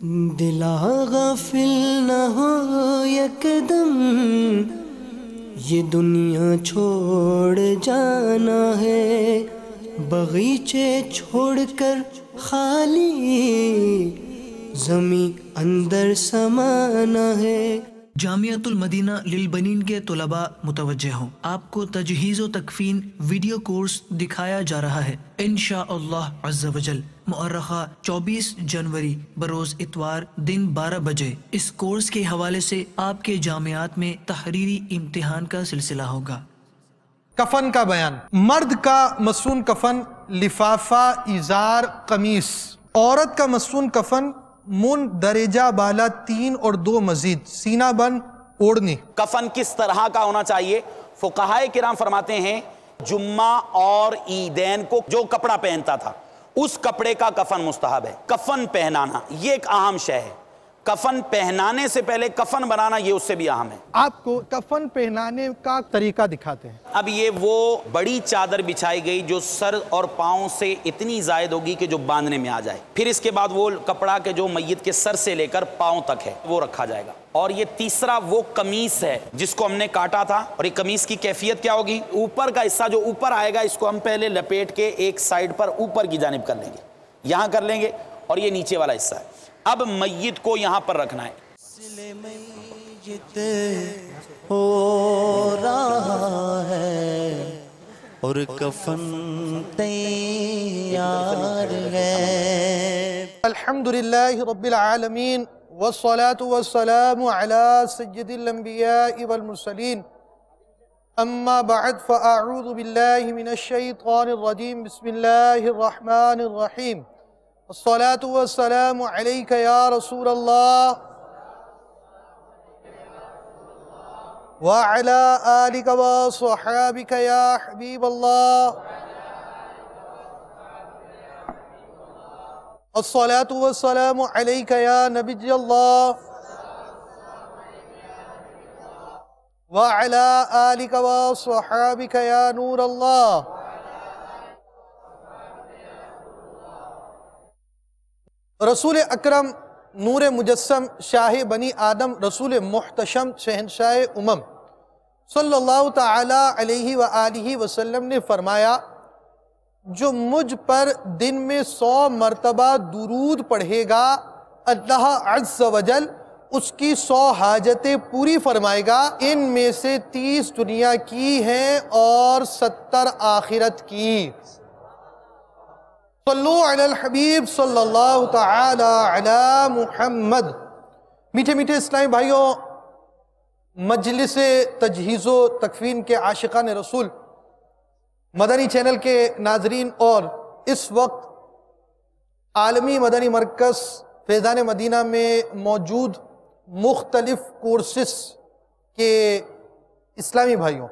دلا غافل نہ ہو یکدم، یہ دنیا چھوڑ جانا ہے، باغیچے چھوڑ کر خالی زمیں اندر سمانا ہے۔ جامعۃ المدینہ للبنین کے طلباء متوجہ ہوں، آپ کو تجہیز و تکفین ویڈیو کورس دکھایا جا رہا ہے انشاءاللہ عز و جل مؤرخہ 24 جنوری بروز اتوار دن 12 بجے۔ اس کورس کے حوالے سے آپ کے جامعات میں تحریری امتحان کا سلسلہ ہوگا۔ کفن کا بیان۔ مرد کا مصون کفن لفافہ، ازار، قمیص۔ عورت کا مصون کفن درجہ بالا 3 اور 2 مزید، سینہ بند، اوڑھنی۔ کفن کس طرح کا ہونا چاہیے؟ فقہائے کرام فرماتے ہیں جمعہ اور عیدین کو جو کپڑا پہنتا تھا اس کپڑے کا کفن مستحب ہے۔ کفن پہنانا یہ ایک اہم شے ہے، کفن پہنانے سے پہلے کفن بنانا یہ اس سے بھی اہم ہے۔ آپ کو کفن پہنانے کا طریقہ دکھاتے ہیں۔ اب یہ وہ بڑی چادر بچھائی گئی جو سر اور پاؤں سے اتنی زائد ہوگی کہ جو باندھنے میں آ جائے، پھر اس کے بعد وہ کپڑا کے جو میت کے سر سے لے کر پاؤں تک ہے وہ رکھا جائے گا، اور یہ تیسرا وہ قمیص ہے جس کو ہم نے کاٹا تھا، اور یہ قمیص کی کیفیت کیا ہوگی؟ اوپر کا حصہ جو اوپر آئے گا اس کو ہم پہلے لپیٹ کے ایک سائیڈ پر اوپر کی جانب کر لیں گے، یہاں کر لیں گے، اور یہ نیچے والا حصہ ہے۔ اب میت کو یہاں پر رکھنا ہے۔ میت ہو رہا ہے اور کفن تیار ہے۔ الحمدللہ رب العالمین والصلاة والسلام على سید الانبیاء والمرسلین، اما بعد فاعوذ باللہ من الشیطان الرجیم، بسم اللہ الرحمن الرحیم، الصلاة والسلام علیک یا رسول اللہ وعلا آلک وصحابک یا حبیب اللہ، الصلاة والسلام علیک یا نبی اللہ وعلا آلک وصحابک یا نور اللہ۔ رسول اکرم، نور مجسم، شاہ بنی آدم، رسول محتشم، شہنشاہ امم صلی اللہ تعالی علیہ وآلہ وسلم نے فرمایا، جو مجھ پر دن میں 100 مرتبہ درود پڑھے گا اللہ عز و جل اس کی 100 حاجتیں پوری فرمائے گا، ان میں سے 30 دنیا کی ہیں اور 70 آخرت کی۔ صلو علی الحبیب صلی اللہ تعالی علی محمد۔ میٹھے میٹھے اسلامی بھائیوں، مجلس تجہیز و تکفین کے عاشقان رسول، مدنی چینل کے ناظرین، اور اس وقت عالمی مدنی مرکز فیضان مدینہ میں موجود مختلف کورسز کے اسلامی بھائیوں،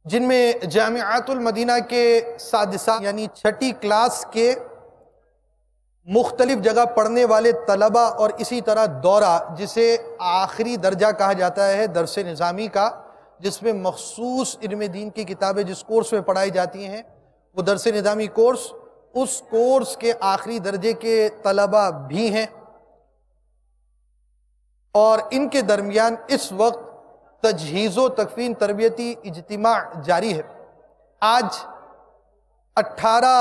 جن میں جامعۃ المدینہ کے سادسہ یعنی 6ٹی کلاس کے مختلف جگہ پڑھنے والے طلبہ، اور اسی طرح دورہ جسے آخری درجہ کہا جاتا ہے درس نظامی کا، جس میں مخصوص علم دین کی کتابیں جس کورس میں پڑھائی جاتی ہیں وہ درس نظامی کورس، اس کورس کے آخری درجے کے طلبہ بھی ہیں، اور ان کے درمیان اس وقت تجہیز و تکفین تربیتی اجتماع جاری ہے۔ آج 18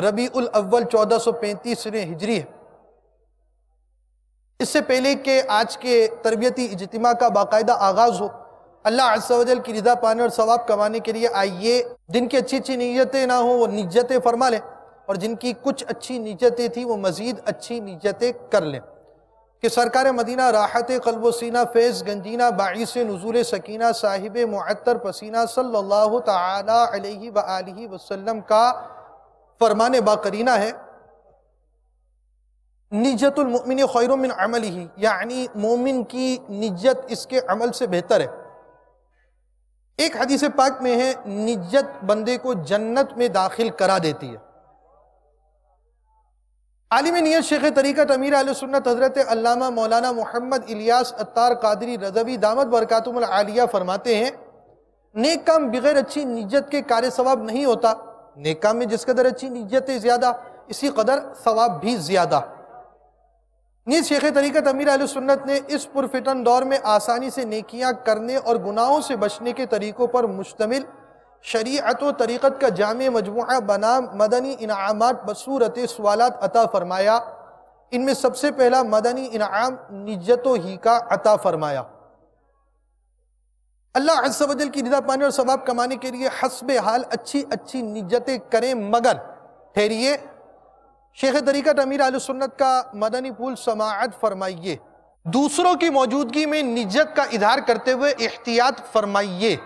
ربیع الاول 1435 ہجری ہے۔ اس سے پہلے کہ آج کے تربیتی اجتماع کا باقاعدہ آغاز ہو، اللہ عز و جل کی رضا پانے اور ثواب کمانے کے لیے آئیے جن کی اچھی اچھی نیتیں نہ ہوں وہ نیتیں فرما لیں، اور جن کی کچھ اچھی نیتیں تھیں وہ مزید اچھی نیتیں کر لیں، کہ سرکار مدینہ راحت قلب و سینہ، فیض گنجینہ، باعث نزول سکینہ، صاحب معطر پسینہ صلی اللہ تعالی علیہ وآلہ وسلم کا فرمان باقرینہ ہے، نیت المؤمن خیر من عملہ، یعنی مومن کی نیت اس کے عمل سے بہتر ہے۔ ایک حدیث پاک میں ہے نیت بندے کو جنت میں داخل کرا دیتی ہے۔ عالم نیت شیخ طریقت امیر اہل سنت حضرت علامہ مولانا محمد الیاس عطار قادری رضوی دامت برکاتہم العالیہ فرماتے ہیں، نیک کام بغیر اچھی نیت کے کار ثواب نہیں ہوتا، نیک کام میں جس قدر اچھی نیت زیادہ اسی قدر ثواب بھی زیادہ۔ نیز شیخ طریقت امیر اہل سنت نے اس پرفتن دور میں آسانی سے نیکیاں کرنے اور گناہوں سے بچنے کے طریقوں پر مشتمل شریعت و طریقت کا جامع مجموعہ بنام مدنی انعامات بصورت سوالات عطا فرمایا۔ ان میں سب سے پہلا مدنی انعام نجت و ہی کا عطا فرمایا۔ اللہ عز و جل کی رضا پانے اور ثواب کمانے کے لیے حسب حال اچھی اچھی نجتیں کریں، مگر ٹھہریے، شیخ طریقت امیر اہل سنت کا مدنی پھول سماعت فرمائیے، دوسروں کی موجودگی میں نجت کا اظہار کرتے ہوئے احتیاط فرمائیے۔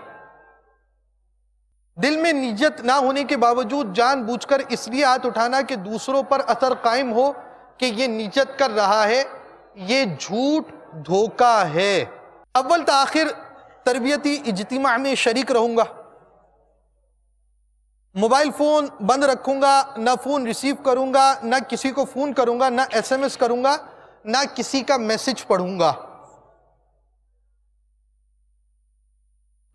دل میں نجت نہ ہونے کے باوجود جان بوجھ کر اس لیے ہاتھ اٹھانا کہ دوسروں پر اثر قائم ہو کہ یہ نجت کر رہا ہے، یہ جھوٹ دھوکہ ہے۔ اول تاخیر تربیتی اجتماع میں شریک رہوں گا، موبائل فون بند رکھوں گا، نہ فون ریسیو کروں گا، نہ کسی کو فون کروں گا، نہ ایس ایم ایس کروں گا، نہ کسی کا میسج پڑھوں گا۔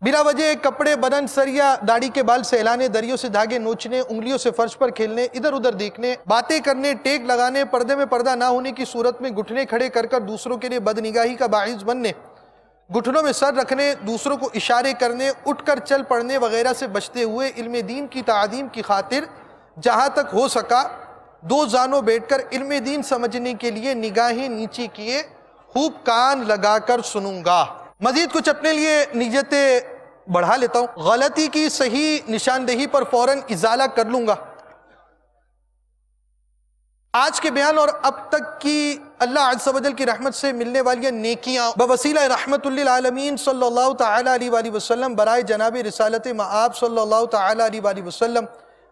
بلا وجہ کپڑے بدن سر یا داڑھی کے بال سہلانے، دریوں سے دھاگے نوچنے، انگلیوں سے فرش پر کھیلنے، ادھر ادھر دیکھنے، باتیں کرنے، ٹیک لگانے، پردے میں پردہ نہ ہونے کی صورت میں گھٹنے کھڑے کر کر دوسروں کے لیے بدنگاہی کا باعث بننے، گھٹنوں میں سر رکھنے، دوسروں کو اشارے کرنے، اٹھ کر چل پڑنے وغیرہ سے بچتے ہوئے علم دین کی تعظیم کی خاطر جہاں تک ہو سکا دو زانوں بیٹھ کر علم دین سمجھنے کے لیے نگاہیں نیچی کیے خوب کان لگا کر سنوں گا۔ مزید کچھ اپنے لیے نیتیں بڑھا لیتا ہوں۔ غلطی کی صحیح نشاندہی پر فوراً ازالہ کر لوں گا۔ آج کے بیان اور اب تک کی اللہ عز و جل کی رحمت سے ملنے والی نیکیاں بوسیلہ رحمت للعالمین صلی اللہ تعالیٰ علیہ وآلہ وسلم، برائے جناب رسالت مآب صلی اللہ تعالیٰ علیہ وآلہ وسلم،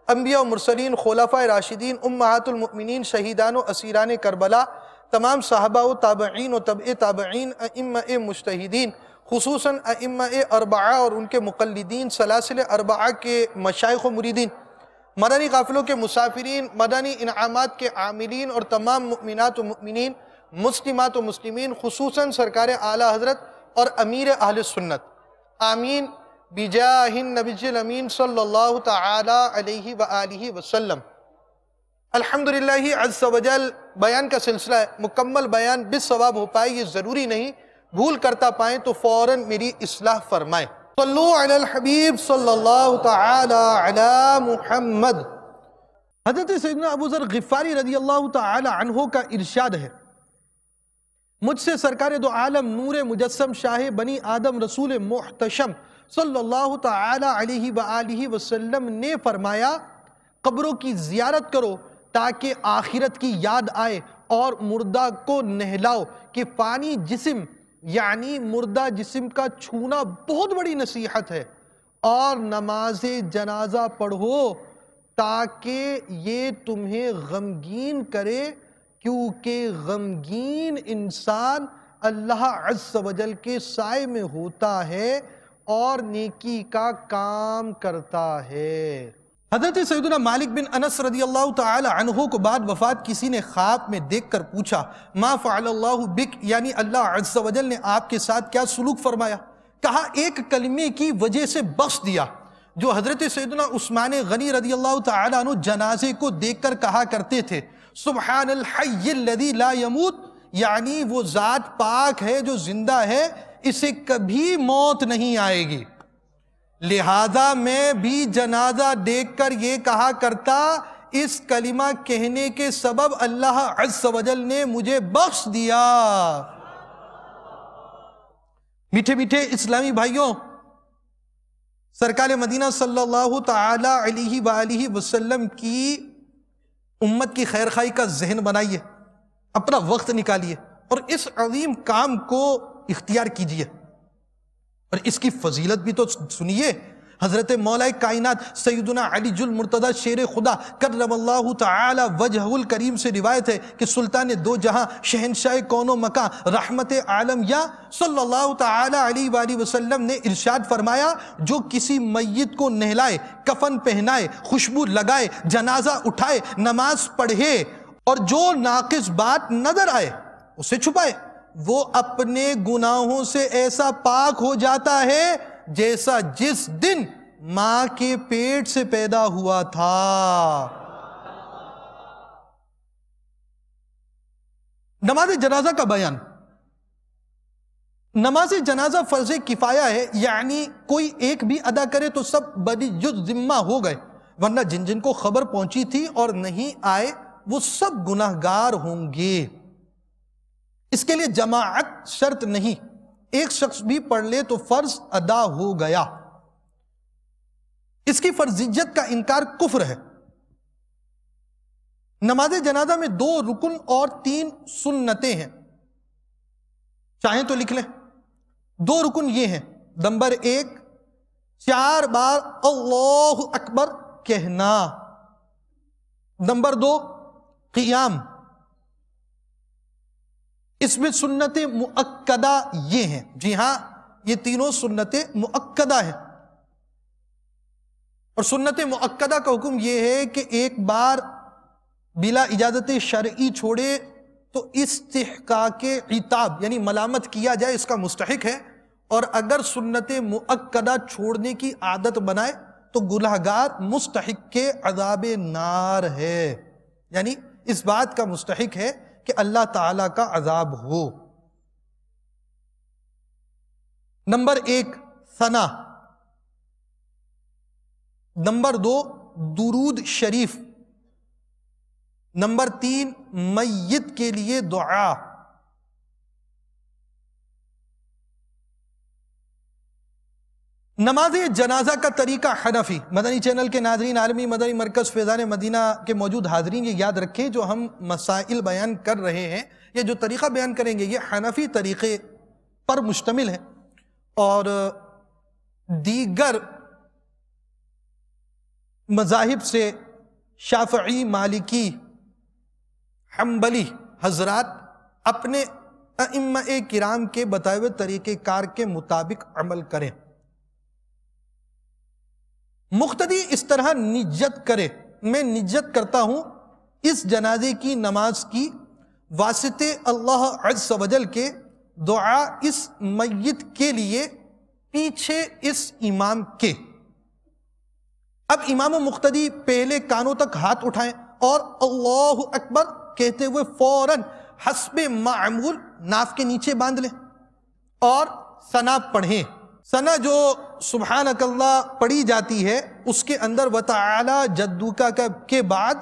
انبیاء و مرسلین، خلفاء راشدین، امہات المؤمنین، شہیدان و اسیران کربلا، تمام صحابہ و تابعین و تبع تابعین، ائمہ مجتہدین، خصوصاً ائمہ اربعہ اور ان کے مقلدین، سلاسل اربعہ کے مشائخ و مریدین، مدنی قافلوں کے مسافرین، مدنی انعامات کے عاملین اور تمام مؤمنات و مؤمنین، مسلمات و مسلمین، خصوصاً سرکار اعلیٰ حضرت اور امیر اہل سنت، آمین بجاہ النبی الامین صلی اللہ تعالی علیہ وآلہ وسلم۔ الحمدللہ عز و جل بیان کا سلسلہ ہے، مکمل بیان بالصواب ہو پائے یہ ضروری نہیں، بھول کرتا پائیں تو فوراً میری اصلاح فرمائیں۔ صلو علی الحبیب صلی اللہ تعالی علی محمد۔ حضرت سیدنا ابو ذر غفاری رضی اللہ تعالی عنہ کا ارشاد ہے، مجھ سے سرکار دو عالم نور مجسم شاہ بنی آدم رسول محتشم صلی اللہ تعالی علیہ وآلہ وسلم نے فرمایا، قبروں کی زیارت کرو تاکہ آخرت کی یاد آئے، اور مردہ کو نہلاؤ کہ فانی جسم یعنی مردہ جسم کا چھونا بہت بڑی نصیحت ہے، اور نماز جنازہ پڑھو تاکہ یہ تمہیں غمگین کرے، کیونکہ غمگین انسان اللہ عز و جل کے سائے میں ہوتا ہے اور نیکی کا کام کرتا ہے۔ حضرت سیدنا مالک بن انس رضی اللہ تعالی عنہ کو بعد وفات کسی نے خواب میں دیکھ کر پوچھا، ما فعل اللہ بک، یعنی اللہ عز و جل نے آپ کے ساتھ کیا سلوک فرمایا؟ کہا ایک کلمے کی وجہ سے بخش دیا، جو حضرت سیدنا عثمان غنی رضی اللہ تعالی عنہ جنازے کو دیکھ کر کہا کرتے تھے، سبحان الحی الذی لا یموت، یعنی وہ ذات پاک ہے جو زندہ ہے، اسے کبھی موت نہیں آئے گی۔ لہذا میں بھی جنازہ دیکھ کر یہ کہا کرتا، اس کلمہ کہنے کے سبب اللہ عز و جل نے مجھے بخش دیا۔ میٹھے میٹھے اسلامی بھائیوں، سرکار مدینہ صلی اللہ تعالی علیہ وآلہ وسلم کی امت کی خیرخواہی کا ذہن بنائیے، اپنا وقت نکالیے اور اس عظیم کام کو اختیار کیجیے، اور اس کی فضیلت بھی تو سنیے۔ حضرت مولا کائنات سیدنا علی المرتضی شیر خدا کرم اللہ تعالی وجہ الکریم سے روایت ہے کہ سلطان دو جہاں شہنشاہ کون و مکان رحمت عالم یا صلی اللہ تعالی علیہ وآلہ وسلم نے ارشاد فرمایا، جو کسی میت کو نہلائے، کفن پہنائے، خوشبو لگائے، جنازہ اٹھائے، نماز پڑھے اور جو ناقص بات نظر آئے اسے چھپائے، وہ اپنے گناہوں سے ایسا پاک ہو جاتا ہے جیسا جس دن ماں کے پیٹ سے پیدا ہوا تھا۔ نماز جنازہ کا بیان. نماز جنازہ فرض کفایہ ہے، یعنی کوئی ایک بھی ادا کرے تو سب بڑی جز ذمہ ہو گئے، ورنہ جن جن کو خبر پہنچی تھی اور نہیں آئے وہ سب گناہگار ہوں گے. اس کے لیے جماعت شرط نہیں، ایک شخص بھی پڑھ لے تو فرض ادا ہو گیا. اس کی فرضیت کا انکار کفر ہے. نماز جنازہ میں 2 رکن اور 3 سنتیں ہیں، چاہیں تو لکھ لیں. 2 رکن یہ ہیں. نمبر 1، 4 بار اللہ اکبر کہنا. نمبر 2، قیام. اس میں سنت مؤکدہ یہ ہیں. جی ہاں، یہ تینوں سنتیں مؤکدہ ہیں. اور سنت مؤکدہ کا حکم یہ ہے کہ ایک بار بلا اجازت شرعی چھوڑے تو استحقاق عتاب یعنی ملامت کیا جائے، اس کا مستحق ہے. اور اگر سنت مؤکدہ چھوڑنے کی عادت بنائے تو گنہگار مستحق کے عذاب نار ہے، یعنی اس بات کا مستحق ہے کہ اللہ تعالیٰ کا عذاب ہو. نمبر 1، ثنا. نمبر 2، درود شریف. نمبر 3، میت کے لیے دعا. نماز جنازہ کا طریقہ حنفی. مدنی چینل کے ناظرین، عالمی مدنی مرکز فیضان مدینہ کے موجود حاضرین یہ یاد رکھیں، جو ہم مسائل بیان کر رہے ہیں، یہ جو طریقہ بیان کریں گے یہ حنفی طریقے پر مشتمل ہے، اور دیگر مذاہب سے شافعی، مالکی، حنبلی حضرات اپنے ائمہ کرام کے بتائے ہوئے طریقہ کار کے مطابق عمل کریں. مقتدی اس طرح نیت کرے، میں نیت کرتا ہوں اس جنازے کی نماز کی واسطے اللہ عز و جل کے، دعا اس میت کے لیے، پیچھے اس امام کے. اب امام و مقتدی پہلے کانوں تک ہاتھ اٹھائیں اور اللہ اکبر کہتے ہوئے فوراً حسب معمول ناف کے نیچے باندھ لیں اور ثنا پڑھیں. ثنا جو سبحانک اللہ پڑھی جاتی ہے اس کے اندر وَتَعَالَى جَدُّكَ کے بعد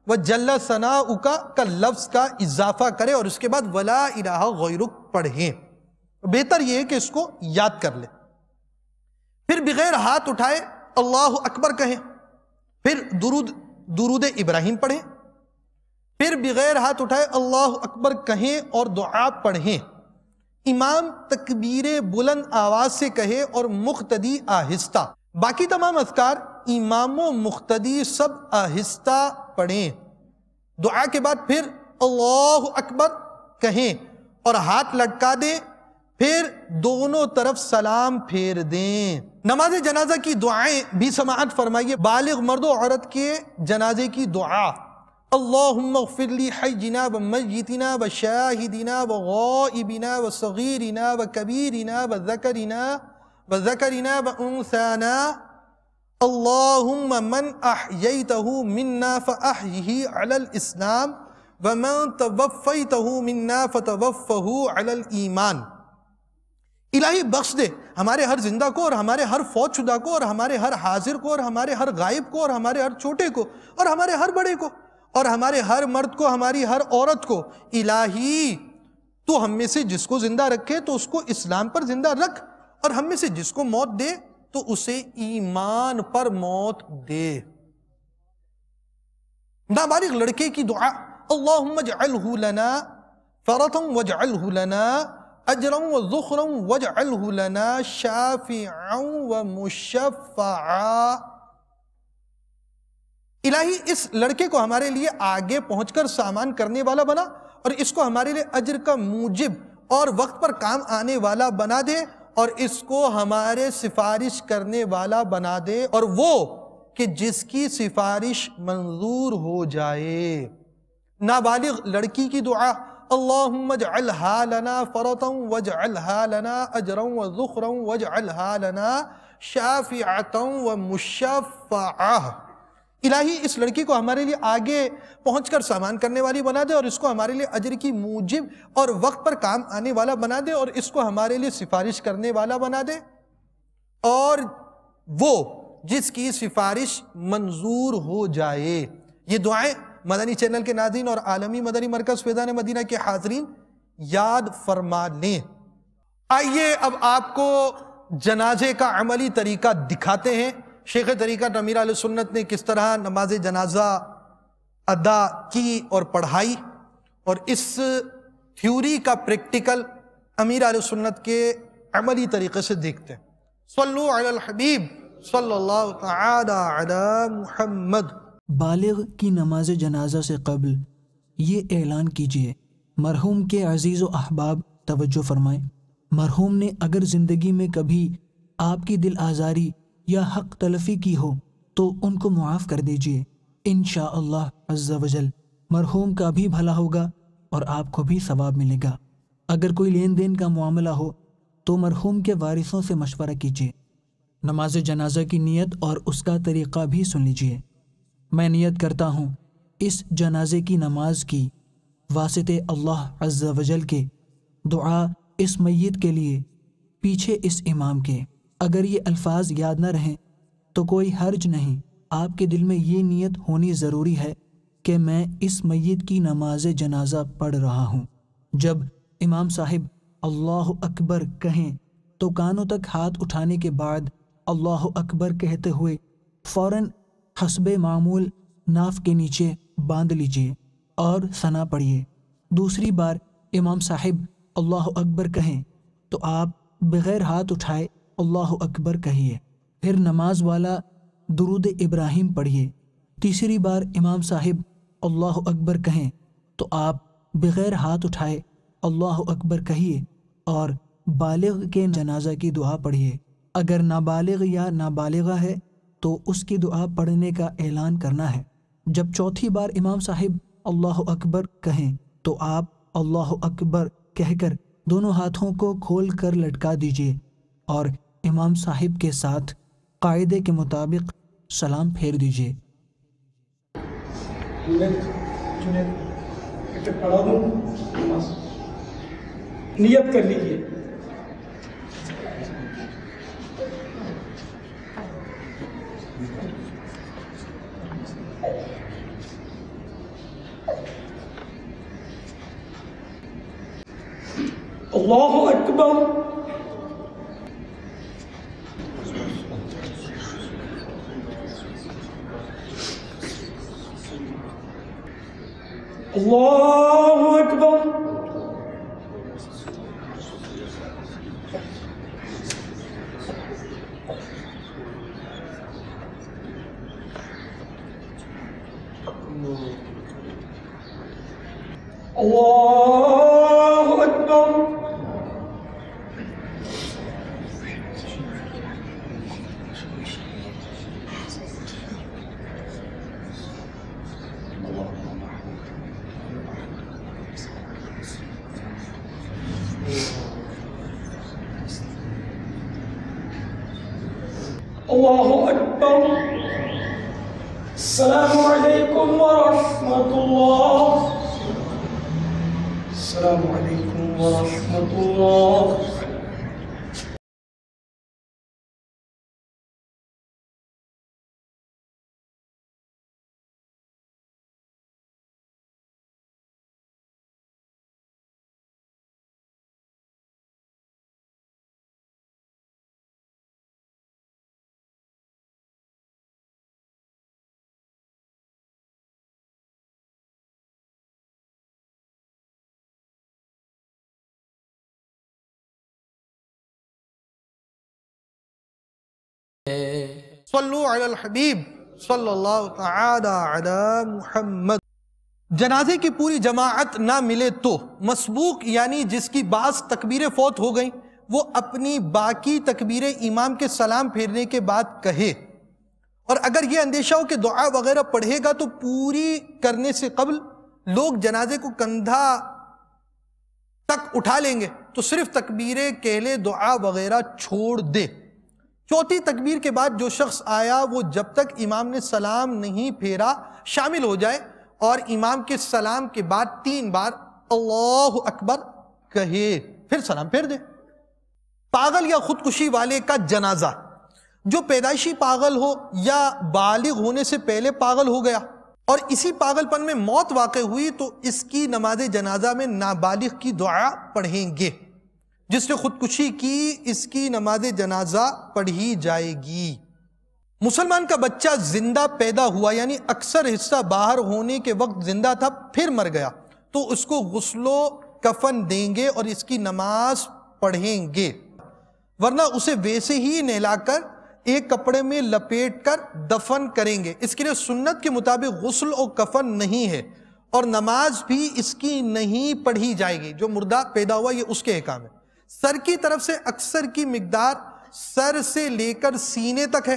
وَجَلَّ ثَنَاؤُكَ کا لفظ کا اضافہ کرے اور اس کے بعد وَلَا إِلَٰهَ غَيْرُكَ پڑھیں. بہتر یہ ہے کہ اس کو یاد کر لیں. پھر بغیر ہاتھ اٹھائے اللہ اکبر کہیں، پھر درود ابراہیم پڑھیں، پھر بغیر ہاتھ اٹھائے اللہ اکبر کہیں اور دعا پڑھیں. امام تکبیر بلند آواز سے کہے اور مقتدی آہستہ. باقی تمام اذکار امام و مقتدی سب آہستہ پڑھیں. دعا کے بعد پھر اللہ اکبر کہیں اور ہاتھ لٹکا دیں، پھر دونوں طرف سلام پھیر دیں. نماز جنازہ کی دعائیں بھی سماعت فرمائیے. بالغ مرد و عورت کے جنازے کی دعا: اللہم اغفر لی حینا و میتنا و شاہدنا و غائبنا و صغیرنا و کبیرنا و ذکرنا و انثانا. اللہم من احییتہ منا فاحیہ علی الاسلام ومن توفیتہ منا فتوفہ علی الایمان. الہی بخش دے ہمارے ہر زندہ کو اور ہمارے ہر فوت شدہ کو اور ہمارے ہر حاضر کو اور ہمارے ہر غائب کو اور ہمارے ہر چھوٹے کو اور ہمارے ہر بڑے کو اور ہمارے ہر مرد کو، ہماری ہر عورت کو. الہی تو ہم میں سے جس کو زندہ رکھے تو اس کو اسلام پر زندہ رکھ، اور ہم میں سے جس کو موت دے تو اسے ایمان پر موت دے. نابالغ لڑکے کی دعا: اللہم اجعلہ لنا فرطا واجعلہ لنا اجرا وذخرا واجعلہ لنا شافعا ومشفعا. الہی اس لڑکے کو ہمارے لیے آگے پہنچ کر سامان کرنے والا بنا، اور اس کو ہمارے لیے اجر کا موجب اور وقت پر کام آنے والا بنا دے، اور اس کو ہمارے سفارش کرنے والا بنا دے، اور وہ کہ جس کی سفارش منظور ہو جائے. نابالغ لڑکی کی دعا: اللہم اجعلہا لنا فرطا واجعلہا لنا اجرا وذخرا واجعلہا لنا شافعتا ومشفعا. الہی اس لڑکی کو ہمارے لیے آگے پہنچ کر سامان کرنے والی بنا دے، اور اس کو ہمارے لیے اجر کی موجب اور وقت پر کام آنے والا بنا دے، اور اس کو ہمارے لیے سفارش کرنے والا بنا دے، اور وہ جس کی سفارش منظور ہو جائے۔ یہ دعائیں مدنی چینل کے ناظرین اور عالمی مدنی مرکز فیضان مدینہ کے حاضرین یاد فرما لیں۔ آئیے اب آپ کو جنازے کا عملی طریقہ دکھاتے ہیں۔ شیخ طریقت امیر اہل سنت نے کس طرح نماز جنازہ ادا کی اور پڑھائی، اور اس تھیوری کا پریکٹیکل امیر اہل سنت کے عملی طریقے سے دیکھتے ہیں۔ صلو علی الحبیب صلی اللہ تعالی علی محمد۔ بالغ کی نماز جنازہ سے قبل یہ اعلان کیجیے: مرحوم کے عزیز و احباب توجہ فرمائیں، مرحوم نے اگر زندگی میں کبھی آپ کی دل آزاری یا حق تلفی کی ہو تو ان کو معاف کر دیجیے، انشاءاللہ عز و جل مرحوم کا بھی بھلا ہوگا اور آپ کو بھی ثواب ملے گا۔ اگر کوئی لین دین کا معاملہ ہو تو مرحوم کے وارثوں سے مشورہ کیجیے۔ نماز جنازہ کی نیت اور اس کا طریقہ بھی سن لیجیے۔ میں نیت کرتا ہوں اس جنازے کی نماز کی واسطے اللہ عز و جل کے، دعا اس میت کے لیے، پیچھے اس امام کے۔ اگر یہ الفاظ یاد نہ رہیں تو کوئی حرج نہیں، آپ کے دل میں یہ نیت ہونی ضروری ہے کہ میں اس میت کی نماز جنازہ پڑھ رہا ہوں۔ جب امام صاحب اللہ اکبر کہیں تو کانوں تک ہاتھ اٹھانے کے بعد اللہ اکبر کہتے ہوئے فوراً حسب معمول ناف کے نیچے باندھ لیجئے اور ثنا پڑھیے۔ دوسری بار امام صاحب اللہ اکبر کہیں تو آپ بغیر ہاتھ اٹھائے اللہ اکبر کہیے، پھر نماز والا درود ابراہیم پڑھیے۔ تیسری بار امام صاحب اللہ اکبر کہیں تو آپ بغیر ہاتھ اٹھائے اللہ اکبر کہیے اور بالغ کے جنازہ کی دعا پڑھیے۔ اگر نابالغ یا نابالغہ ہے تو اس کی دعا پڑھنے کا اعلان کرنا ہے۔ جب چوتھی بار امام صاحب اللہ اکبر کہیں تو آپ اللہ اکبر کہہ کر دونوں ہاتھوں کو کھول کر لٹکا دیجیے اور امام صاحب کے ساتھ قاعدے کے مطابق سلام پھیر دیجیے۔ نیت کر لیجیے۔ اللہ اکبر۔ اللہ اکبر۔ اللہ اکبر۔ اللہ اکبر۔ السلام علیکم ورحمۃ اللہ۔ السلام علیکم ورحمۃ اللہ۔ صلو علی الحبیب صلی اللہ تعالی علی محمد۔ جنازے کی پوری جماعت نہ ملے تو مسبوق یعنی جس کی بعض تکبیریں فوت ہو گئیں وہ اپنی باقی تکبیریں امام کے سلام پھیرنے کے بعد کہے، اور اگر یہ اندیشہ ہو کہ دعا وغیرہ پڑھے گا تو پوری کرنے سے قبل لوگ جنازے کو کندھا تک اٹھا لیں گے تو صرف تکبیریں کہہ لے، دعا وغیرہ چھوڑ دے۔ چوتھی تکبیر کے بعد جو شخص آیا وہ جب تک امام نے سلام نہیں پھیرا شامل ہو جائے اور امام کے سلام کے بعد 3 بار اللہ اکبر کہے، پھر سلام پھیر دے۔ پاگل یا خودکشی والے کا جنازہ، جو پیدائشی پاگل ہو یا بالغ ہونے سے پہلے پاگل ہو گیا اور اسی پاگل پن میں موت واقع ہوئی تو اس کی نماز جنازہ میں نابالغ کی دعا پڑھیں گے۔ جس نے خودکشی کی اس کی نماز جنازہ پڑھی جائے گی۔ مسلمان کا بچہ زندہ پیدا ہوا یعنی اکثر حصہ باہر ہونے کے وقت زندہ تھا پھر مر گیا تو اس کو غسل و کفن دیں گے اور اس کی نماز پڑھیں گے، ورنہ اسے ویسے ہی نہلا کر ایک کپڑے میں لپیٹ کر دفن کریں گے۔ اس کے لیے سنت کے مطابق غسل و کفن نہیں ہے اور نماز بھی اس کی نہیں پڑھی جائے گی۔ جو مردہ پیدا ہوا یہ اس کے احکام ہے۔ سر کی طرف سے اکثر کی مقدار سر سے لے کر سینے تک ہے،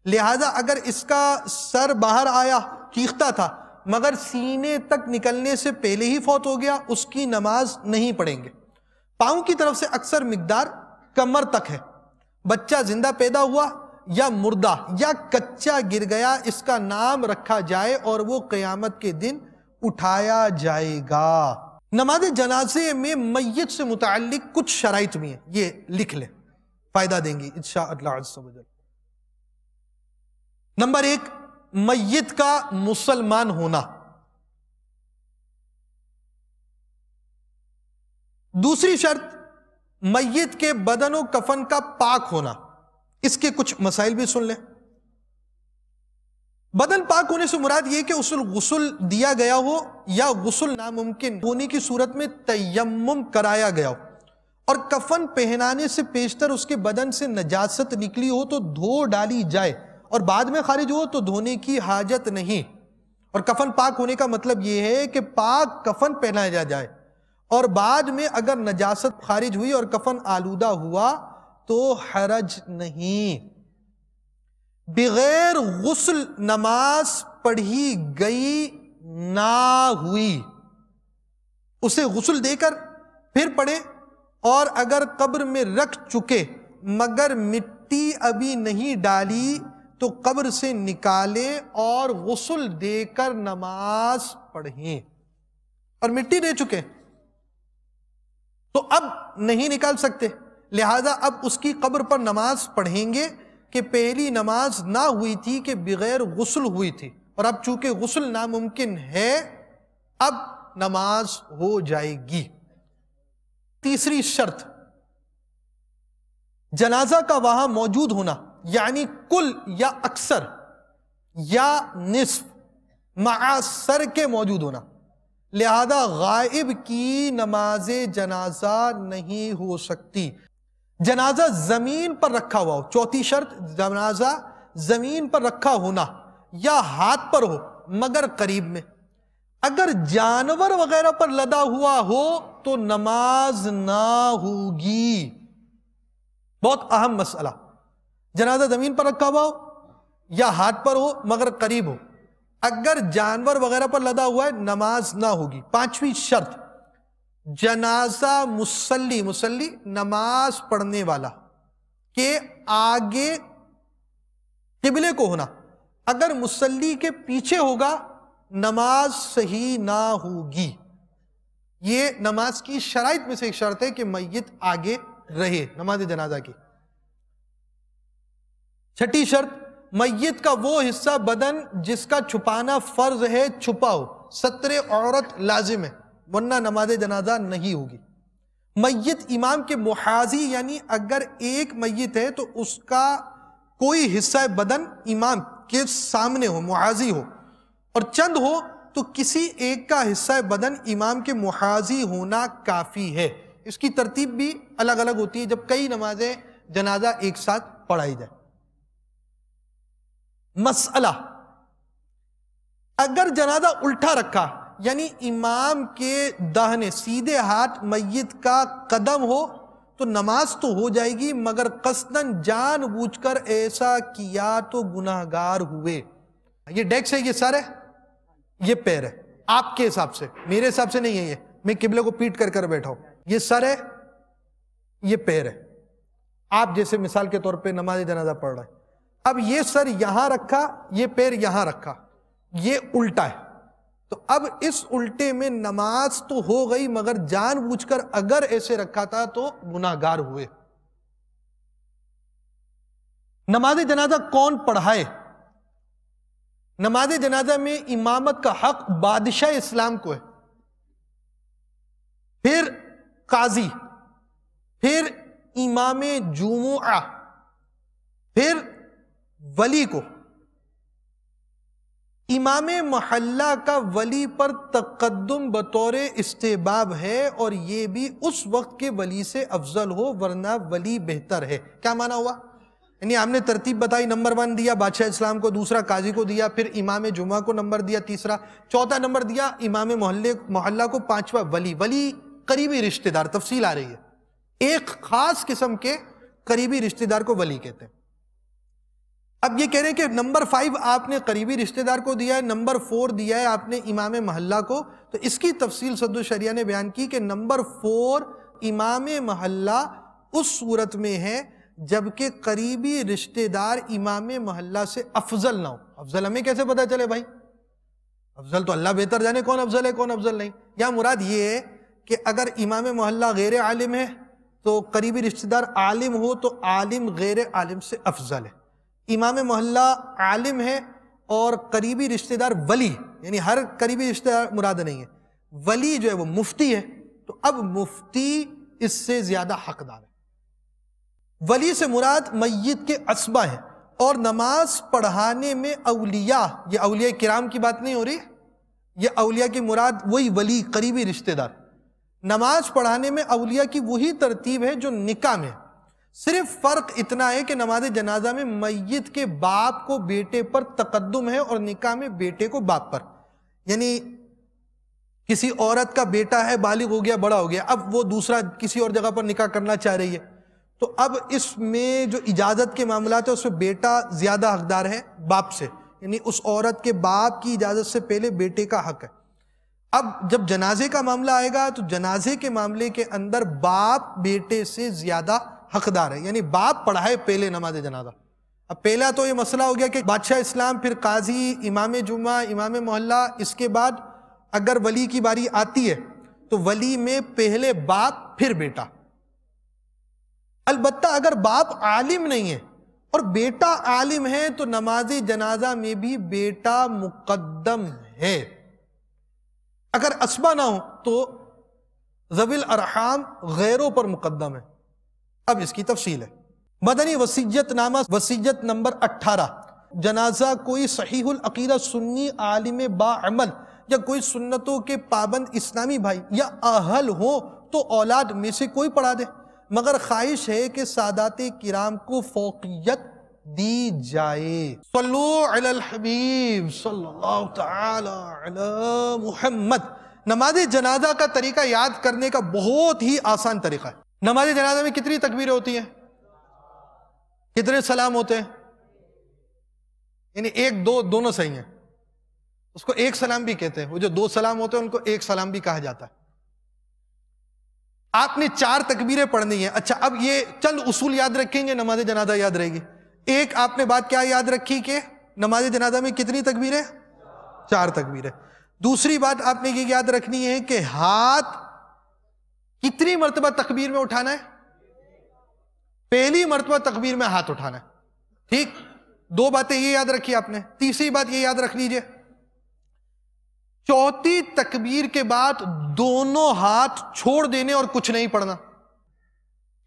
لہذا اگر اس کا سر باہر آیا چیختا تھا مگر سینے تک نکلنے سے پہلے ہی فوت ہو گیا اس کی نماز نہیں پڑھیں گے۔ پاؤں کی طرف سے اکثر مقدار کمر تک ہے۔ بچہ زندہ پیدا ہوا یا مردہ یا کچا گر گیا اس کا نام رکھا جائے اور وہ قیامت کے دن اٹھایا جائے گا۔ نماز جنازے میں میت سے متعلق کچھ شرائط بھی ہیں، یہ لکھ لیں، فائدہ دیں گی انشاءاللہ عز و جل۔ نمبر 1، میت کا مسلمان ہونا۔ دوسری شرط، میت کے بدن و کفن کا پاک ہونا۔ اس کے کچھ مسائل بھی سن لیں۔ بدن پاک ہونے سے مراد یہ کہ اسے غسل دیا گیا ہو یا غسل ناممکن ہونے کی صورت میں تیمم کرایا گیا ہو، اور کفن پہنانے سے پیشتر اس کے بدن سے نجاست نکلی ہو تو دھو ڈالی جائے اور بعد میں خارج ہو تو دھونے کی حاجت نہیں۔ اور کفن پاک ہونے کا مطلب یہ ہے کہ پاک کفن پہنایا جائے اور بعد میں اگر نجاست خارج ہوئی اور کفن آلودہ ہوا تو حرج نہیں۔ بغیر غسل نماز پڑھی گئی نہ ہوئی، اسے غسل دے کر پھر پڑھے، اور اگر قبر میں رکھ چکے مگر مٹی ابھی نہیں ڈالی تو قبر سے نکالیں اور غسل دے کر نماز پڑھیں۔ اور مٹی دے چکے تو اب نہیں نکال سکتے، لہذا اب اس کی قبر پر نماز پڑھیں گے کہ پہلی نماز نہ ہوئی تھی کہ بغیر غسل ہوئی تھی، اور اب چونکہ غسل ناممکن ہے اب نماز ہو جائے گی۔ تیسری شرط، جنازہ کا وہاں موجود ہونا، یعنی کل یا اکثر یا نصف مع سر کے موجود ہونا، لہذا غائب کی نماز جنازہ نہیں ہو سکتی۔ جنازہ زمین پر رکھا ہوا ہو۔ چوتھی شرط، جنازہ زمین پر رکھا ہونا یا ہاتھ پر ہو مگر قریب میں۔ اگر جانور وغیرہ پر لدا ہوا ہو تو نماز نہ ہوگی۔ بہت اہم مسئلہ، جنازہ زمین پر رکھا ہوا ہو یا ہاتھ پر ہو مگر قریب ہو، اگر جانور وغیرہ پر لدا ہوا ہے نماز نہ ہوگی۔ پانچویں شرط، جنازہ مصلی نماز پڑھنے والا کے آگے قبلے کو ہونا، اگر مصلی کے پیچھے ہوگا نماز صحیح نہ ہوگی۔ یہ نماز کی شرائط میں سے ایک شرط ہے کہ میت آگے رہے نماز جنازہ کی۔ چھٹی شرط، میت کا وہ حصہ بدن جس کا چھپانا فرض ہے چھپا ہو، ستر عورت لازم ہے ورنہ نماز جنازہ نہیں ہوگی۔ میت امام کے محاذی، یعنی اگر ایک میت ہے تو اس کا کوئی حصہ بدن امام کے سامنے ہو، محاذی ہو، اور چند ہو تو کسی ایک کا حصہ بدن امام کے محاذی ہونا کافی ہے۔ اس کی ترتیب بھی الگ الگ ہوتی ہے جب کئی نمازیں جنازہ ایک ساتھ پڑھائی جائے۔ مسئلہ، اگر جنازہ الٹا رکھا یعنی امام کے داہنے سیدھے ہاتھ میت کا قدم ہو تو نماز تو ہو جائے گی مگر قصداً جان بوجھ کر ایسا کیا تو گناہگار ہوئے۔ یہ ڈیکس ہے، یہ سر ہے، یہ پیر ہے، آپ کے حساب سے، میرے حساب سے نہیں ہے، یہ میں قبلے کو پیٹ کر بیٹھا ہوں، یہ سر ہے، یہ پیر ہے۔ آپ جیسے مثال کے طور پہ نماز جنازہ پڑھ رہے ہیں، اب یہ سر یہاں رکھا، یہ پیر یہاں رکھا، یہ الٹا ہے، تو اب اس الٹے میں نماز تو ہو گئی، مگر جان بوجھ کر اگر ایسے رکھا تھا تو گناہگار ہوئے۔ نماز جنازہ کون پڑھائے؟ نماز جنازہ میں امامت کا حق بادشاہ اسلام کو ہے، پھر قاضی، پھر امام جمعہ، پھر ولی کو۔ امام محلہ کا ولی پر تقدم بطور استحباب ہے، اور یہ بھی اس وقت کے ولی سے افضل ہو، ورنہ ولی بہتر ہے۔ کیا معنی ہوا؟ یعنی ہم نے ترتیب بتائی، نمبر 1 دیا بادشاہ اسلام کو، دوسرا قاضی کو دیا، پھر امام جمعہ کو نمبر دیا تیسرا، چوتھا نمبر دیا امام محلہ کو، پانچواں ولی۔ ولی قریبی رشتہ دار، تفصیل آ رہی ہے، ایک خاص قسم کے قریبی رشتہ دار کو ولی کہتے ہیں۔ اب یہ کہہ رہے ہیں کہ نمبر 5 آپ نے قریبی رشتہ دار کو دیا ہے، نمبر 4 دیا ہے آپ نے امام محلہ کو، تو اس کی تفصیل صدر الشریعہ نے بیان کی کہ نمبر 4 امام محلہ اس صورت میں ہے جبکہ قریبی رشتہ دار امام محلہ سے افضل نہ ہو۔ افضل ہمیں کیسے پتہ چلے بھائی؟ افضل تو اللہ بہتر جانے کون افضل ہے کون افضل نہیں۔ یا مراد یہ ہے کہ اگر امام محلہ غیر عالم ہے تو قریبی رشتہ دار عالم ہو تو عالم غیر عالم سے افضل ہے۔ امام محلہ عالم ہے اور قریبی رشتہ دار ولی، یعنی ہر قریبی رشتہ دار مراد نہیں ہے، ولی جو ہے وہ مفتی ہے، تو اب مفتی اس سے زیادہ حقدار ہے۔ ولی سے مراد میت کے عصبہ ہیں، اور نماز پڑھانے میں اولیاء، یہ اولیاء کرام کی بات نہیں ہو رہی، یہ اولیاء کی مراد وہی ولی قریبی رشتہ دار۔ نماز پڑھانے میں اولیاء کی وہی ترتیب ہے جو نکاح میں، صرف فرق اتنا ہے کہ نماز جنازہ میں میت کے باپ کو بیٹے پر تقدم ہے اور نکاح میں بیٹے کو باپ پر۔ یعنی کسی عورت کا بیٹا ہے، بالغ ہو گیا، بڑا ہو گیا، اب وہ دوسرا کسی اور جگہ پر نکاح کرنا چاہ رہی ہے، تو اب اس میں جو اجازت کے معاملات ہیں اس میں بیٹا زیادہ حقدار ہے باپ سے، یعنی اس عورت کے باپ کی اجازت سے پہلے بیٹے کا حق ہے۔ اب جب جنازے کا معاملہ آئے گا تو جنازے کے معاملے کے اندر باپ بیٹے سے زیادہ حقدار ہے، یعنی باپ پڑھائے پہلے نماز جنازہ۔ اب پہلا تو یہ مسئلہ ہو گیا کہ بادشاہ اسلام، پھر قاضی، امام جمعہ، امام محلہ، اس کے بعد اگر ولی کی باری آتی ہے تو ولی میں پہلے باپ پھر بیٹا۔ البتہ اگر باپ عالم نہیں ہے اور بیٹا عالم ہے تو نماز جنازہ میں بھی بیٹا مقدم ہے۔ اگر اسبا نہ ہو تو ذوی الارحام غیروں پر مقدم ہے۔ اب اس کی تفصیل ہے۔ مدنی وصیت نامہ وصیت نمبر 18، جنازہ کوئی صحیح العقیدہ سنی عالم باعمل یا کوئی سنتوں کے پابند اسلامی بھائی یا اہل ہو تو اولاد میں سے کوئی پڑھا دے، مگر خواہش ہے کہ سادات کرام کو فوقیت دی جائے۔ صلو علی الحبیب صلی اللہ تعالی علی محمد۔ نماز جنازہ کا طریقہ یاد کرنے کا بہت ہی آسان طریقہ ہے۔ نماز جنازہ میں کتنی تکبیریں ہوتی ہیں؟ کتنے سلام ہوتے ہیں؟ یعنی ایک دو دونوں صحیح ہیں، اس کو ایک سلام بھی کہتے ہیں، وہ جو 2 سلام ہوتے ہیں ان کو ایک سلام بھی کہا جاتا ہے۔ آپ نے 4 تکبیریں پڑھنی ہیں۔ اچھا اب یہ چند اصول یاد رکھیں گے، نماز جنازہ یاد رہے گی۔ ایک آپ نے بات کیا یاد رکھی کہ نماز جنازہ میں کتنی تکبیریں؟ 4 تکبیریں۔ دوسری بات آپ نے یہ یاد رکھنی ہے کہ ہاتھ کتنی مرتبہ تکبیر میں اٹھانا ہے؟ پہلی مرتبہ تکبیر میں ہاتھ اٹھانا ہے، ٹھیک؟ 2 باتیں یہ یاد رکھی آپ نے۔ تیسری بات یہ یاد رکھ لیجئے، چوتھی تکبیر کے بعد دونوں ہاتھ چھوڑ دینے اور کچھ نہیں پڑھنا۔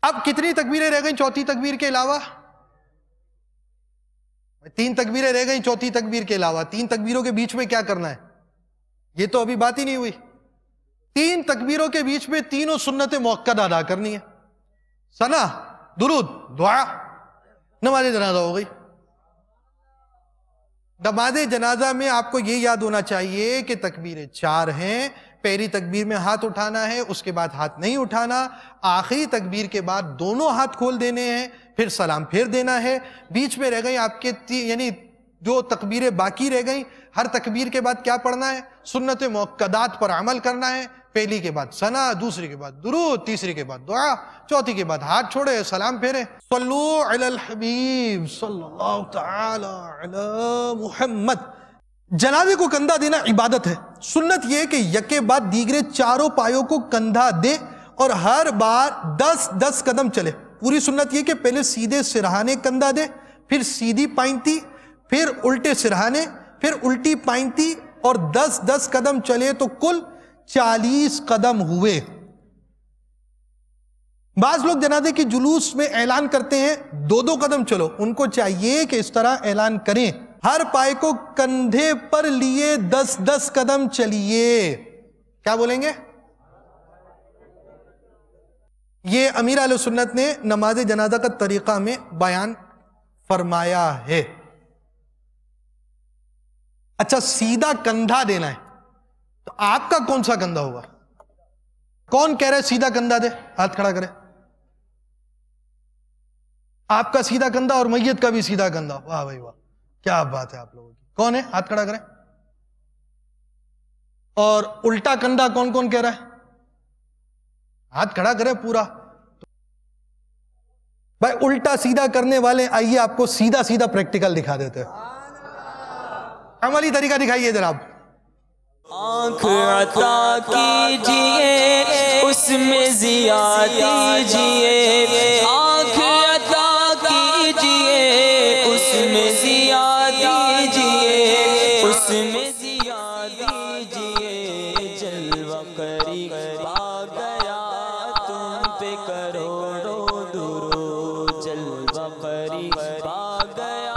اب کتنی تکبیریں رہ گئیں چوتھی تکبیر کے علاوہ؟ 3 تکبیریں رہ گئیں چوتھی تکبیر کے علاوہ۔ 3 تکبیروں کے بیچ میں کیا کرنا ہے؟ یہ تو ابھی بات ہی نہیں ہوئی۔ 3 تکبیروں کے بیچ میں تینوں سنت موقدہ ادا کرنی ہے، ثنا، درود، دعا، نماز جنازہ ہو گئی۔ نماز جنازہ میں آپ کو یہ یاد ہونا چاہیے کہ تکبیریں 4 ہیں۔ پہلی تکبیر میں ہاتھ اٹھانا ہے، اس کے بعد ہاتھ نہیں اٹھانا، آخری تکبیر کے بعد دونوں ہاتھ کھول دینے ہیں، پھر سلام پھیر دینا ہے۔ بیچ میں رہ گئی آپ کے یعنی جو تکبیریں باقی رہ گئیں، ہر تکبیر کے بعد کیا پڑھنا ہے؟ سنت موقدات پر عمل کرنا ہے، پہلی کے بعد ثنا، دوسری کے بعد درود، تیسری کے بعد دعا، چوتھی کے بعد ہاتھ چھوڑے سلام پھیرے. صلو علی الحبیب صلی اللہ تعالی علی محمد. جنازے کو کندھا دینا عبادت ہے. سنت یہ ہے کہ یکے بعد دیگرے چاروں پایوں کو کندھا دے اور ہر بار 10 قدم چلے. پوری سنت یہ کہ پہلے سیدھے سرہانے کندھا دے، پھر سیدھی پائنتی، پھر الٹے سرہانے، پھر الٹی پائنتی، اور 10 قدم چلے تو کل 40 قدم ہوئے. بعض لوگ جنازے کے جلوس میں اعلان کرتے ہیں 2 قدم چلو. ان کو چاہیے کہ اس طرح اعلان کریں، ہر پائے کو کندھے پر لیے 10 قدم چلیے. کیا بولیں گے؟ یہ امیر اہل سنت نے نماز جنازہ کا طریقہ میں بیان فرمایا ہے. اچھا، سیدھا کندھا دینا ہے تو آپ کا کون سا کندھا ہوگا؟ کون کہہ رہا ہے سیدھا کندھا دے؟ ہاتھ کھڑا کرے. آپ کا سیدھا کندھا اور میت کا بھی سیدھا کندھا. واہ بھائی واہ، کیا بات ہے آپ لوگوں کی. کون ہے؟ ہاتھ کھڑا کریں. اور الٹا کندھا کون کون کہہ رہا ہے؟ ہاتھ کھڑا کرے پورا. بھائی الٹا سیدھا کرنے والے آئیے آپ کو سیدھا سیدھا پریکٹیکل دکھا دیتے ہیں. عملی طریقہ دکھائیے جناب. آنکھ عطا کیجئے اس میں ضیا دیجئے، آنکھ عطا کیجئے اس میں ضیا دیجئے، اس میں ضیا دیجئے. جلوہ قریب آ گیا تم پہ کروڑوں درود، جلوہ قریب آ گیا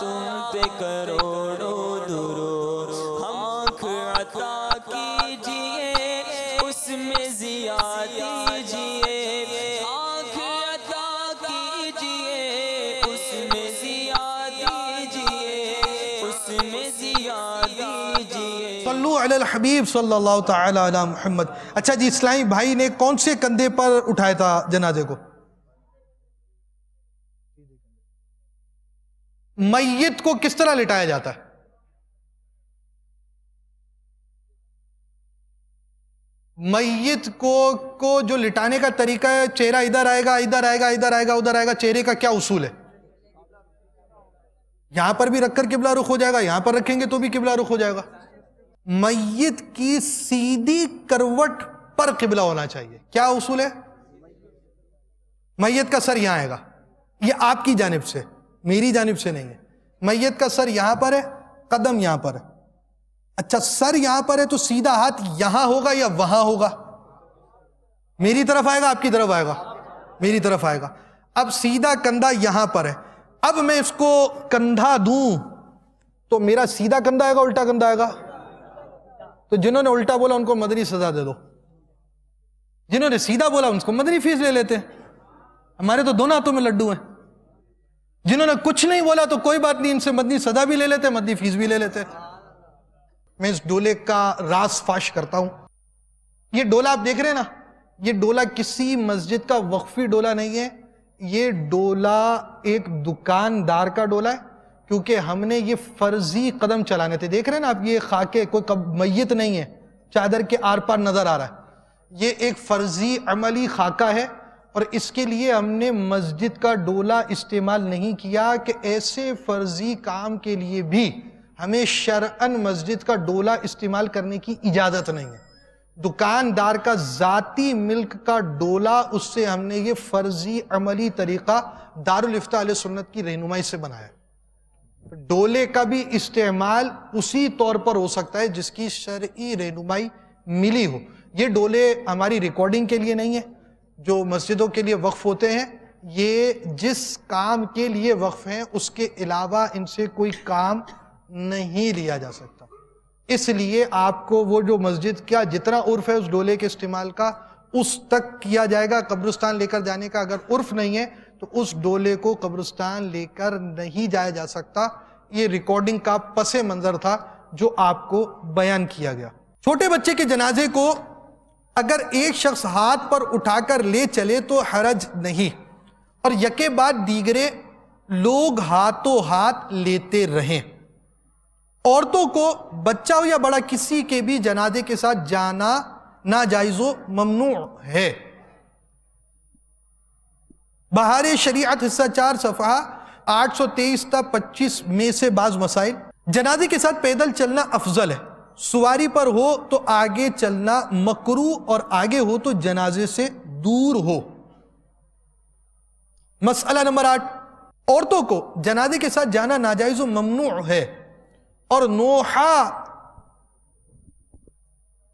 تم پہ کروڑوں درود. آنکھ عطا کیجئے اس میں ضیا دیجئے، آنکھ عطا کیجئے اس میں ضیا دیجئے، اس میں ضیا دیجئے. صلو علی الحبیب صلی اللہ تعالی علی محمد. اچھا جی، اسلامی بھائی نے کون سے کندھے پر اٹھایا تھا جنازے کو؟ میت کو کس طرح لٹایا جاتا ہے؟ میت کو جو لٹانے کا طریقہ ہے، چہرہ ادھر آئے گا، ادھر آئے گا، ادھر آئے گا، ادھر آئے گا. چہرے کا کیا اصول ہے؟ یہاں پر بھی رکھ کر قبلہ رخ ہو جائے گا، یہاں پر رکھیں گے تو بھی قبلہ رخ ہو جائے گا. میت کی سیدھی کروٹ پر قبلہ ہونا چاہیے. کیا اصول ہے؟ میت کا سر یہاں آئے گا. یہ آپ کی جانب سے، میری جانب سے نہیں ہے. میت کا سر یہاں پر ہے، قدم یہاں پر ہے. اچھا، سر یہاں پر ہے تو سیدھا ہاتھ یہاں ہوگا یا وہاں ہوگا؟ میری طرف آئے گا، آپ کی طرف آئے گا؟ میری طرف آئے گا. اب سیدھا کندھا یہاں پر ہے. اب میں اس کو کندھا دوں تو میرا سیدھا کندھا آئے گا، الٹا کندھا آئے گا؟ تو جنہوں نے الٹا بولا ان کو مدنی سزا دے دو، جنہوں نے سیدھا بولا ان کو مدنی فیس لے لیتے. ہمارے تو دونوں ہاتھوں میں لڈو ہیں. جنہوں نے کچھ نہیں بولا تو کوئی بات نہیں، ان سے مدنی سزا بھی لے لیتے، مدنی فیس بھی لے لیتے. میں اس ڈولے کا راز فاش کرتا ہوں. یہ ڈولا آپ دیکھ رہے ہیں نا، یہ ڈولا کسی مسجد کا وقفی ڈولا نہیں ہے. یہ ڈولا ایک دکاندار کا ڈولا ہے، کیونکہ ہم نے یہ فرضی قدم چلانے تھے. دیکھ رہے ہیں نا آپ، یہ خاکے، کوئی میت نہیں ہے، چادر کے آر پار نظر آ رہا ہے. یہ ایک فرضی عملی خاکہ ہے، اور اس کے لیے ہم نے مسجد کا ڈولا استعمال نہیں کیا کہ ایسے فرضی کام کے لیے بھی ہمیں شرعاً مسجد کا ڈولا استعمال کرنے کی اجازت نہیں ہے. دکاندار کا ذاتی ملک کا ڈولا، اس سے ہم نے یہ فرضی عملی طریقہ دارالافتاء اہل سنت کی رہنمائی سے بنایا. ڈولے کا بھی استعمال اسی طور پر ہو سکتا ہے جس کی شرعی رہنمائی ملی ہو. یہ ڈولے ہماری ریکارڈنگ کے لیے نہیں ہے جو مسجدوں کے لیے وقف ہوتے ہیں. یہ جس کام کے لیے وقف ہیں اس کے علاوہ ان سے کوئی کام نہیں لیا جا سکتا. اس لیے آپ کو وہ جو مسجد کا جتنا عرف ہے اس ڈولے کے استعمال کا اس تک کیا جائے گا. قبرستان لے کر جانے کا اگر عرف نہیں ہے تو اس ڈولے کو قبرستان لے کر نہیں جایا جا سکتا. یہ ریکارڈنگ کا پس منظر تھا جو آپ کو بیان کیا گیا. چھوٹے بچے کے جنازے کو اگر ایک شخص ہاتھ پر اٹھا کر لے چلے تو حرج نہیں، اور یکے بعد دیگرے لوگ ہاتھوں ہاتھ لیتے رہیں. عورتوں کو بچہ ہو یا بڑا کسی کے بھی جنازے کے ساتھ جانا ناجائز و ممنوع ہے۔ بہار شریعت حصہ 4 صفحہ 823 تا 25 میں سے بعض مسائل۔ جنازے کے ساتھ پیدل چلنا افضل ہے، سواری پر ہو تو آگے چلنا مکروہ اور آگے ہو تو جنازے سے دور ہو۔ مسئلہ نمبر 8، عورتوں کو جنازے کے ساتھ جانا ناجائز و ممنوع ہے اور نوحہ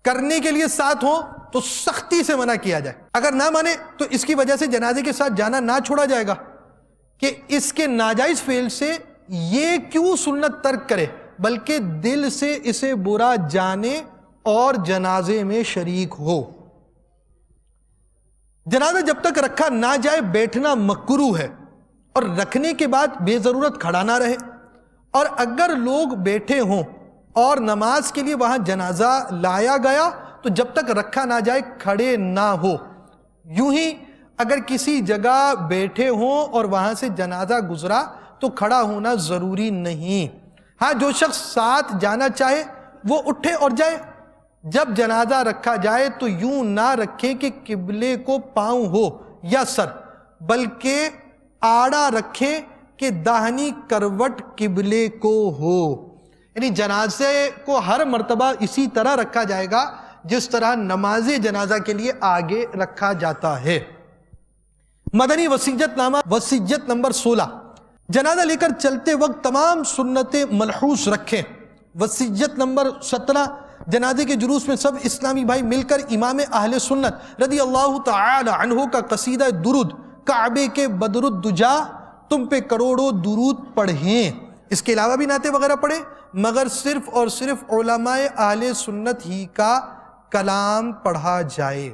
کرنے کے لیے ساتھ ہوں تو سختی سے منع کیا جائے۔ اگر نہ مانے تو اس کی وجہ سے جنازے کے ساتھ جانا نہ چھوڑا جائے گا کہ اس کے ناجائز فعل سے یہ کیوں سنت ترک کرے، بلکہ دل سے اسے برا جانے اور جنازے میں شریک ہو۔ جنازہ جب تک رکھا نہ جائے بیٹھنا مکروہ ہے، اور رکھنے کے بعد بے ضرورت کھڑا نہ رہے، اور اگر لوگ بیٹھے ہوں اور نماز کے لیے وہاں جنازہ لایا گیا تو جب تک رکھا نہ جائے کھڑے نہ ہو۔ یوں ہی اگر کسی جگہ بیٹھے ہوں اور وہاں سے جنازہ گزرا تو کھڑا ہونا ضروری نہیں۔ ہاں، جو شخص ساتھ جانا چاہے وہ اٹھے اور جائے۔ جب جنازہ رکھا جائے تو یوں نہ رکھیں کہ قبلے کو پاؤں ہو یا سر، بلکہ آڑا رکھیں کہ داہنی کروٹ قبلے کو ہو۔ یعنی جنازے کو ہر مرتبہ اسی طرح رکھا جائے گا جس طرح نماز جنازہ کے لیے آگے رکھا جاتا ہے۔ مدنی وصیت نامہ وصیت نمبر 16، جنازہ لے کر چلتے وقت تمام سنتیں ملحوظ رکھیں۔ وصیت نمبر 17، جنازے کے جلوس میں سب اسلامی بھائی مل کر امام اہل سنت رضی اللہ تعالی عنہ کا قصیدہ درود کعبے کے بدر الدجا تم پہ کروڑوں درود پڑھیں۔ اس کے علاوہ بھی نعتیں وغیرہ پڑھیں، مگر صرف اور صرف علماء اہل سنت ہی کا کلام پڑھا جائے۔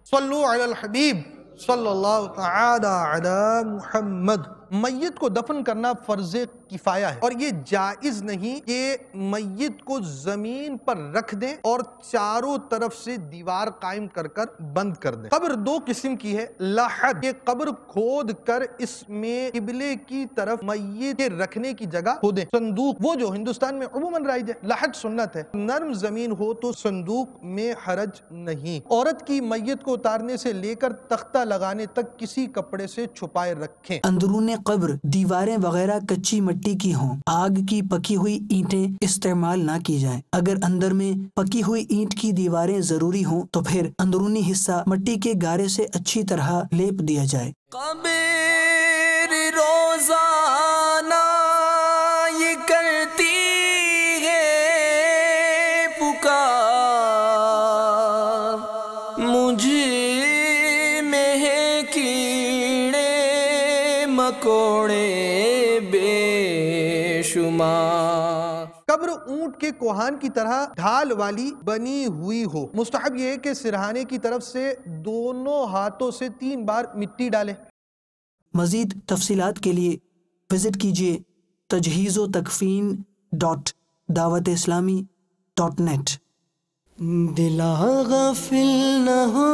صلو علی الحبیب صلی اللہ تعالی علی محمد۔ میت کو دفن کرنا فرض کفایہ ہے، اور یہ جائز نہیں کہ میت کو زمین پر رکھ دیں اور چاروں طرف سے دیوار قائم کر کر بند کر دیں۔ قبر 2 قسم کی ہے، لحد، یہ قبر کھود کر اس میں قبلے کی طرف میت کے رکھنے کی جگہ کھودیں۔ صندوق، وہ جو ہندوستان میں عموماً رائج ہے، لحد سنت ہے۔ نرم زمین ہو تو صندوق میں حرج نہیں۔ عورت کی میت کو اتارنے سے لے کر تختہ لگانے تک کسی کپڑے سے چھپائے رکھیں۔ اندرون قبر دیواریں وغیرہ کچی مٹی کی ہوں، آگ کی پکی ہوئی اینٹیں استعمال نہ کی جائیں۔ اگر اندر میں پکی ہوئی اینٹ کی دیواریں ضروری ہوں تو پھر اندرونی حصہ مٹی کے گارے سے اچھی طرح لیپ دیا جائے۔ قبر روزانہ یہ کرتی ہے پکار، مجھے میں کیڑے مکوڑے بے شمار۔ قبر اونٹ کے کوہان کی طرح ڈھال والی بنی ہوئی ہو۔ مستحب یہ ہے کہ سرہانے کی طرف سے دونوں ہاتھوں سے 3 بار مٹی ڈالیں۔ مزید تفصیلات کے لیے وزٹ کیجیے tajheezottakfeen.dawatesslami.net۔ دلا غافل نہ ہو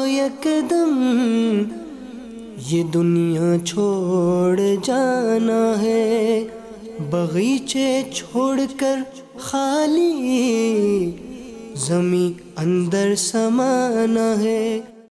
یکدم، یہ دنیا چھوڑ جانا ہے، بغیچے چھوڑ کر خالی زمیں اندر سمانا ہے۔